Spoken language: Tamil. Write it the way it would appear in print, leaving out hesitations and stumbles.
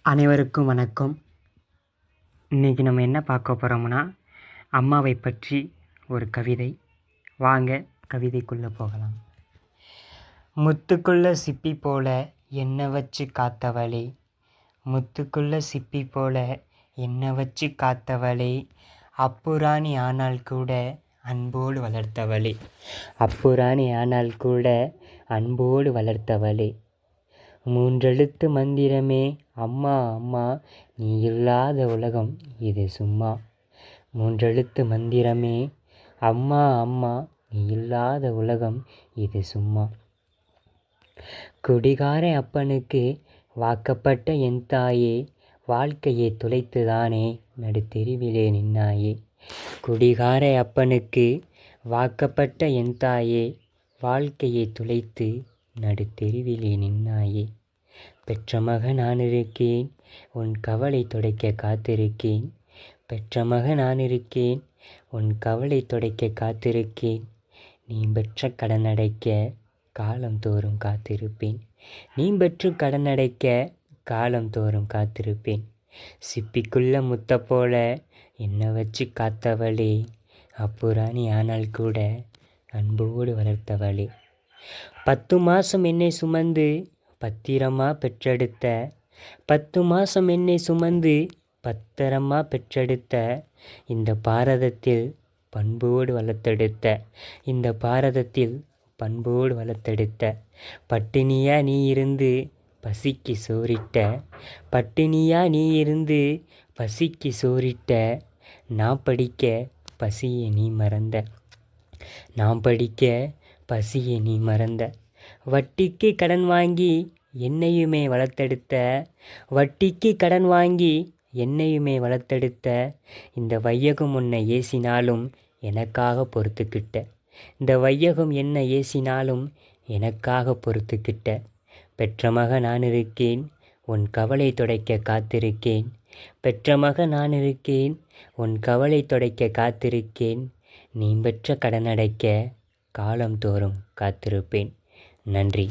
அனைவருக்கும் வணக்கம். இன்றைக்கி நம்ம என்ன பார்க்க போகிறோம்னா, அம்மாவை பற்றி ஒரு கவிதை. வாங்க கவிதைக்குள்ளே போகலாம். முத்துக்குள்ள சிப்பி போல என்ன வச்சு காத்தவளே, முத்துக்குள்ள சிப்பி போல என்ன வச்சு காத்தவளே, அப்புராணி ஆனால் கூட அன்போடு வளர்த்தவளே, அப்புராணி ஆனால் கூட அன்போடு வளர்த்தவளே, மூன்றெழுத்து மந்திரமே அம்மா அம்மா, நீ இல்லாத உலகம் இது சும்மா, மூன்றெழுத்து மந்திரமே அம்மா அம்மா, நீ இல்லாத உலகம் இது சும்மா. குடிகார அப்பனுக்கு வாக்கப்பட்ட என் தாயே, வாழ்க்கையை துளைத்துதானே நடுத்தெருவிலே நின்னாயே, குடிகார அப்பனுக்கு வாக்கப்பட்ட என் தாயே, வாழ்க்கையை துளைத்து நடுத்தெருவிலே நின்னாயே. பெற்ற மக நான் இருக்கேன், உன் கவலை துடைக்க காத்திருக்கேன், பெற்ற மக நான் இருக்கேன், உன் கவலை துடைக்க காத்திருக்கேன், நீ பெற்ற கடன் அடைக்க காலம் தோறும் காத்திருப்பேன், நீ பெற்று கடன் அடைக்க காலம் தோறும் காத்திருப்பேன், சிப்பிக்குள்ள முத்த போல என்ன வச்சு காத்தவளே, அப்புராணி ஆனால் கூட அன்போடு வளர்த்தவளே, 10 மாதம் என்னை சுமந்து பத்திரமா பெற்றெடுத்த, 10 மாதம் என்னை சுமந்து பத்திரமா பெற்றெடுத்த, இந்த பாரதத்தில் பண்போடு வளர்த்தெடுத்த, இந்த பாரதத்தில் பண்போடு வளர்த்தெடுத்த, பட்டினியா நீ இருந்து பசிக்கு சோறிட்ட, பட்டினியா நீ இருந்து பசிக்கு சோறிட்ட, நான் படிக்க பசியை நீ மறந்த, நான் படிக்க பசியை நீ மறந்த, வட்டிக்கு கடன் வாங்கி என்னையுமே வளர்த்தெடுத்த, வட்டிக்கு கடன் வாங்கி என்னையுமே வளர்த்தெடுத்த, இந்த வையகம் உன்னை ஏசினாலும் எனக்காக பொறுத்துக்கிட்ட, இந்த வையகம் என்ன ஏசினாலும் எனக்காக பொறுத்துக்கிட்ட, பெற்ற மக நான் இருக்கேன், உன் கவலை துடைக்க காத்திருக்கேன், பெற்ற மக நான் இருக்கேன், உன் கவலை துடைக்க காத்திருக்கேன், நீ பெற்ற கடன் அடைக்க காலம் தோறும் காத்திருப்பேன். நன்றி.